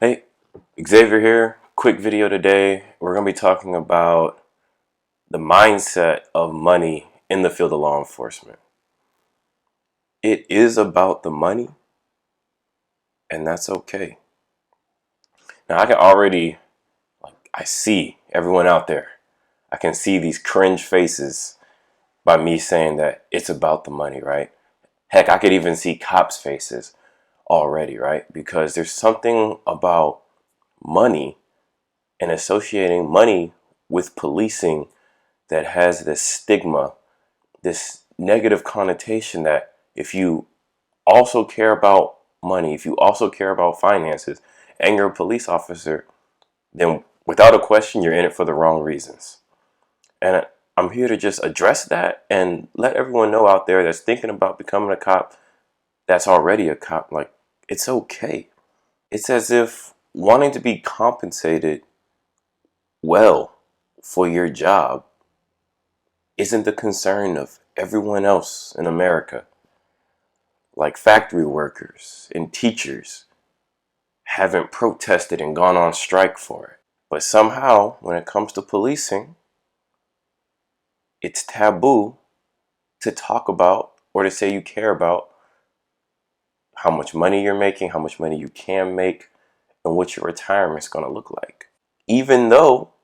Hey, Xavier here. Quick video today. We're going to be talking about the mindset of money in the field of law enforcement. It is about the money, and that's okay. Now, I can already, I see everyone out there. I can see these cringe faces by me saying that it's about the money, right? Heck, I could even see cops' faces already, right? Because there's something about money and associating money with policing that has this stigma, this negative connotation that if you also care about money, if you also care about finances, and you're a police officer, then without a question, you're in it for the wrong reasons. And I'm here to just address that and let everyone know out there that's thinking about becoming a cop, that's already a cop, like, it's okay. It's as if wanting to be compensated well for your job isn't the concern of everyone else in America. Like factory workers and teachers haven't protested and gone on strike for it. But somehow, when it comes to policing, it's taboo to talk about or to say you care about how much money you're making, how much money you can make, and what your retirement's going to look like. Even though,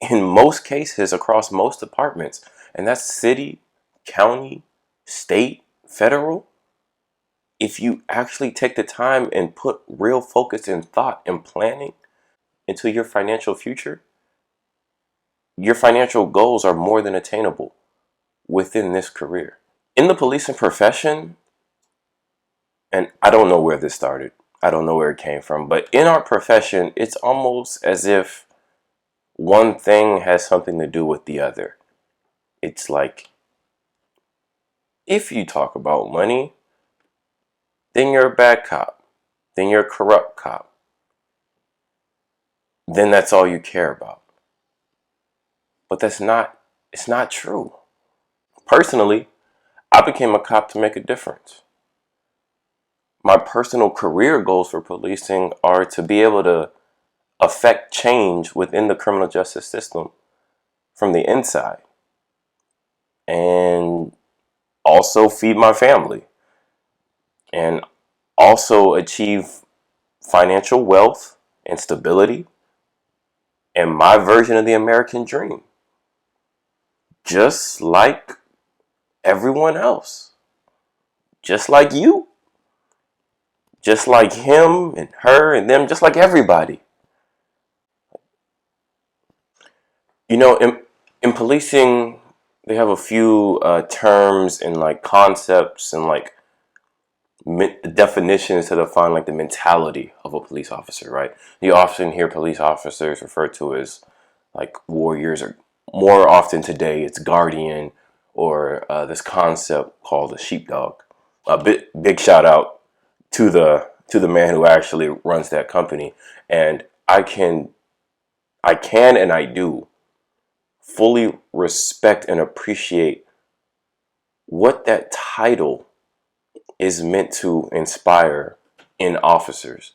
in most cases, across most departments, and that's city, county, state, federal, if you actually take the time and put real focus and thought and planning into your financial future, your financial goals are more than attainable within this career. In the policing profession, and I don't know where this started, I don't know where it came from, but in our profession, it's almost as if one thing has something to do with the other. It's like, if you talk about money, then you're a bad cop, then you're a corrupt cop, then that's all you care about. But it's not true. Personally, I became a cop to make a difference. My personal career goals for policing are to be able to affect change within the criminal justice system from the inside and also feed my family and also achieve financial wealth and stability and my version of the American dream. Just like everyone else. Just like you. Just like him and her and them. Just like everybody. You know, in policing, they have a few terms and like concepts and like definitions to define like the mentality of a police officer, right? You often hear police officers referred to as like warriors, or more often today it's guardian, or this concept called a sheepdog. A big shout out to the man who actually runs that company, and I can and I do fully respect and appreciate what that title is meant to inspire in officers.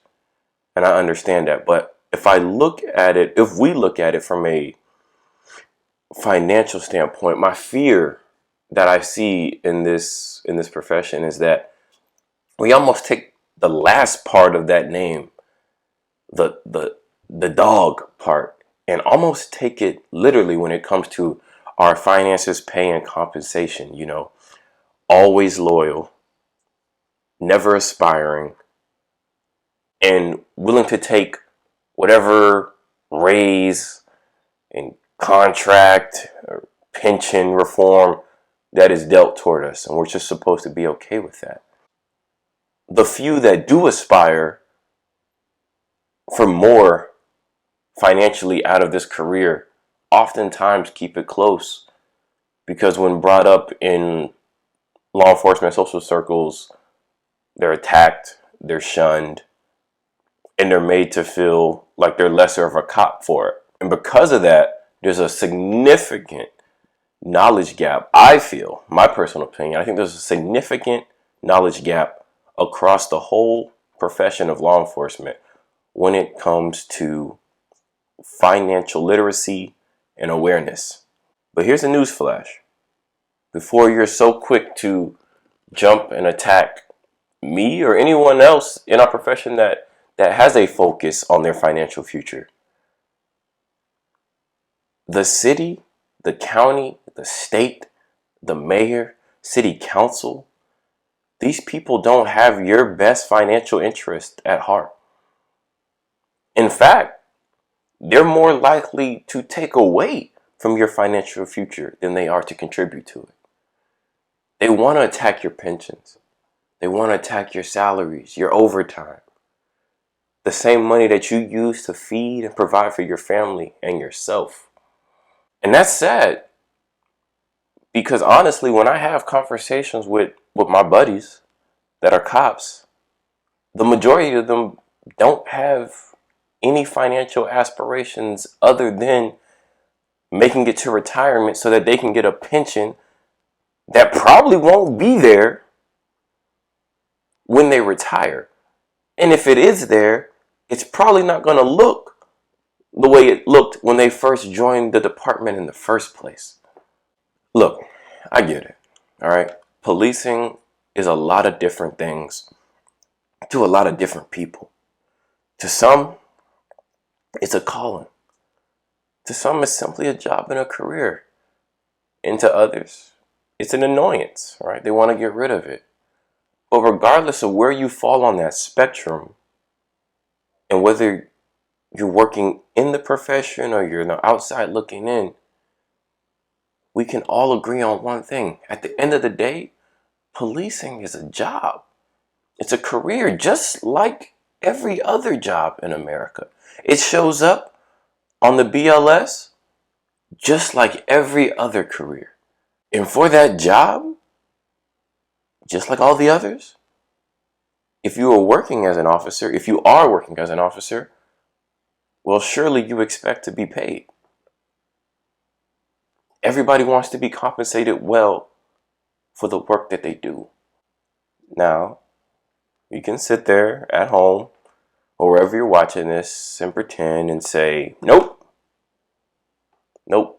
And I understand that. But if we look at it from a financial standpoint, my fear that I see in this profession is that we almost take the last part of that name, the dog part, and almost take it literally when it comes to our finances, pay, and compensation. You know, always loyal, never aspiring, and willing to take whatever raise and contract or pension reform that is dealt toward us, and we're just supposed to be okay with that. The few that do aspire for more financially out of this career oftentimes keep it close, because when brought up in law enforcement social circles, they're attacked, they're shunned, and they're made to feel like they're lesser of a cop for it. And because of that, there's a significant knowledge gap. I feel, my personal opinion, I think there's a significant knowledge gap across the whole profession of law enforcement, when it comes to financial literacy and awareness. But here's a news flash. Before you're so quick to jump and attack me or anyone else in our profession that has a focus on their financial future, the city, the county, the state, the mayor, city council, these people don't have your best financial interest at heart. In fact, they're more likely to take away from your financial future than they are to contribute to it. They want to attack your pensions. They want to attack your salaries, your overtime, the same money that you use to feed and provide for your family and yourself. And that's sad, because honestly, when I have conversations with my buddies that are cops, the majority of them don't have any financial aspirations other than making it to retirement so that they can get a pension that probably won't be there when they retire. And if it is there, it's probably not going to look the way it looked when they first joined the department in the first place. Look, I get it. All right. Policing is a lot of different things to a lot of different people. To some, it's a calling. To some, it's simply a job and a career. And to others, it's an annoyance, right? They want to get rid of it. But regardless of where you fall on that spectrum, and whether you're working in the profession or you're on the outside looking in, we can all agree on one thing. At the end of the day, policing is a job. It's a career, just like every other job in America. It shows up on the BLS just like every other career. And for that job, just like all the others, if you are working as an officer, well, surely you expect to be paid. Everybody wants to be compensated well for the work that they do. Now, you can sit there at home or wherever you're watching this and pretend and say, nope,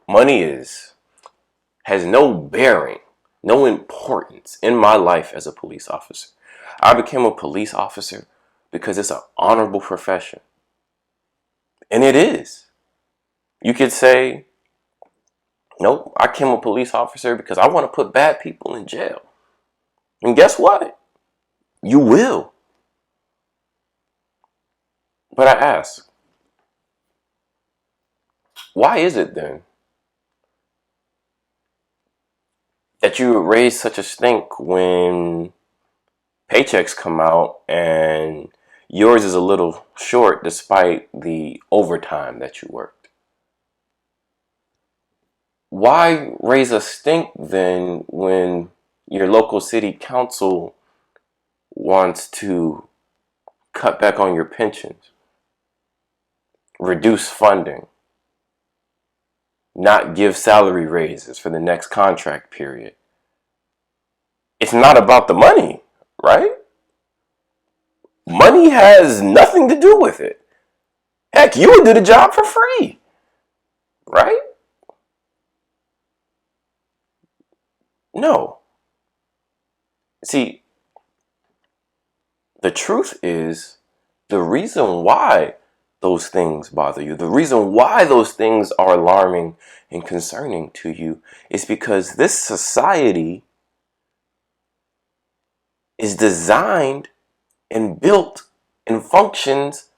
money has no bearing, no importance in my life as a police officer. I became a police officer because it's an honorable profession. And it is. You could say, nope, I became a police officer because I want to put bad people in jail. And guess what? You will. But I ask, why is it then that you raise such a stink when paychecks come out and yours is a little short despite the overtime that you worked? Why raise a stink then when your local city council wants to cut back on your pensions, reduce funding, not give salary raises for the next contract period? It's not about the money, right? Money has nothing to do with it. Heck, you would do the job for free, right? No. See, the truth is, the reason why those things bother you, the reason why those things are alarming and concerning to you, is because this society is designed and built and functions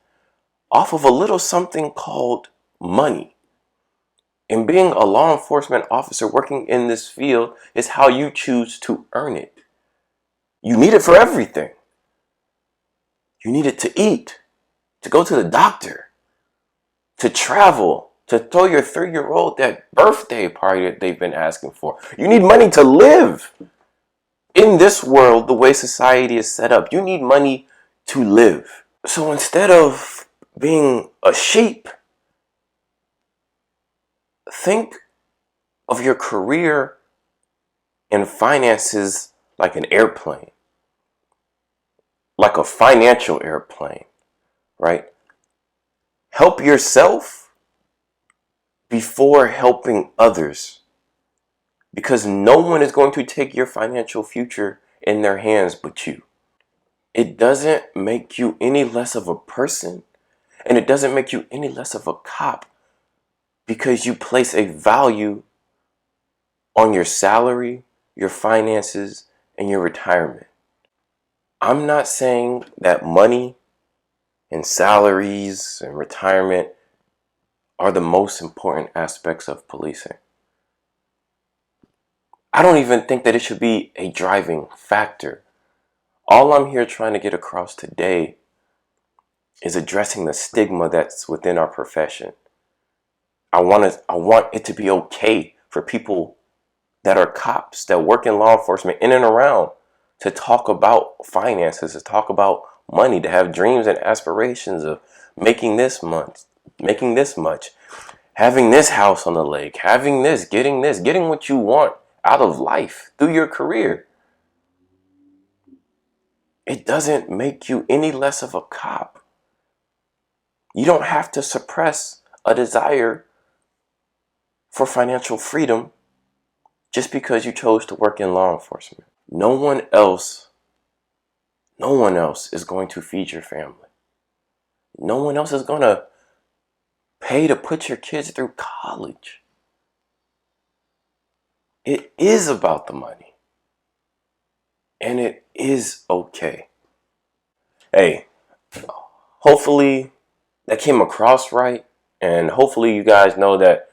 off of a little something called money. And being a law enforcement officer working in this field is how you choose to earn it. You need it for everything. You need it to eat, to go to the doctor, to travel, to throw your 3-year-old that birthday party that they've been asking for. You need money to live. In this world, the way society is set up, you need money to live. So instead of being a sheep, think of your career and finances like an airplane, like a financial airplane, right? Help yourself before helping others, because no one is going to take your financial future in their hands but you. It doesn't make you any less of a person, and it doesn't make you any less of a cop because you place a value on your salary, your finances, and your retirement. I'm not saying that money and salaries and retirement are the most important aspects of policing. I don't even think that it should be a driving factor. All I'm here trying to get across today is addressing the stigma that's within our profession. I want it to be okay for people that are cops, that work in law enforcement in and around, to talk about finances, to talk about money, to have dreams and aspirations of making this much, having this house on the lake, having this, getting what you want out of life through your career. It doesn't make you any less of a cop. You don't have to suppress a desire for financial freedom just because you chose to work in law enforcement. No one else is going to feed your family. No one else is going to pay to put your kids through college. It is about the money. And it is okay. Hey, hopefully that came across right. And hopefully you guys know that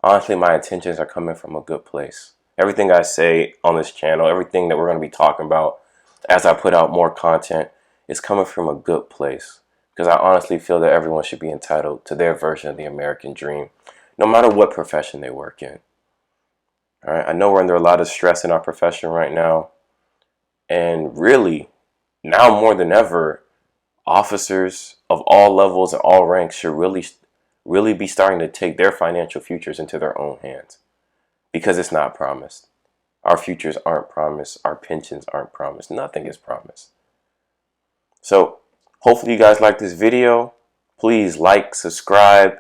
honestly my intentions are coming from a good place. Everything I say on this channel, everything that we're going to be talking about as I put out more content is coming from a good place. Because I honestly feel that everyone should be entitled to their version of the American dream, no matter what profession they work in. All right, I know we're under a lot of stress in our profession right now. And really, now more than ever, officers of all levels and all ranks should really be starting to take their financial futures into their own hands. Because it's not promised. Our futures aren't promised. Our pensions aren't promised. Nothing is promised. So, hopefully you guys like this video. Please like, subscribe,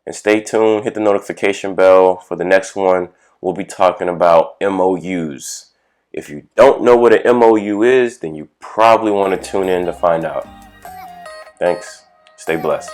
and stay tuned. Hit the notification bell for the next one. We'll be talking about MOUs. If you don't know what an MOU is, then you probably want to tune in to find out. Thanks. Stay blessed.